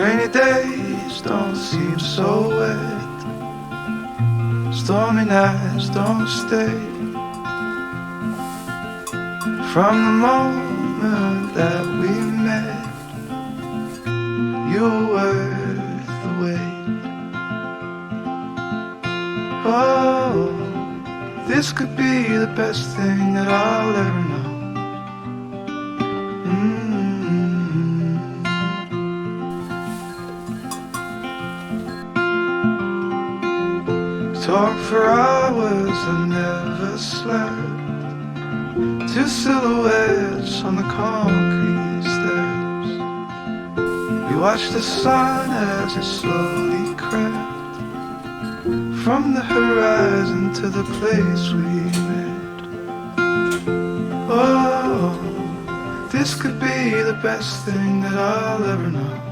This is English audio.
Rainy days don't seem so wet. Stormy nights don't stay. From the moment that we met, you were worth the wait. Oh, this could be the best thing that I'll ever know. Talk for hours and never slept. Two silhouettes on the concrete steps. We watched the sun as it slowly crept from the horizon to the place we met. Oh, this could be the best thing that I'll ever know.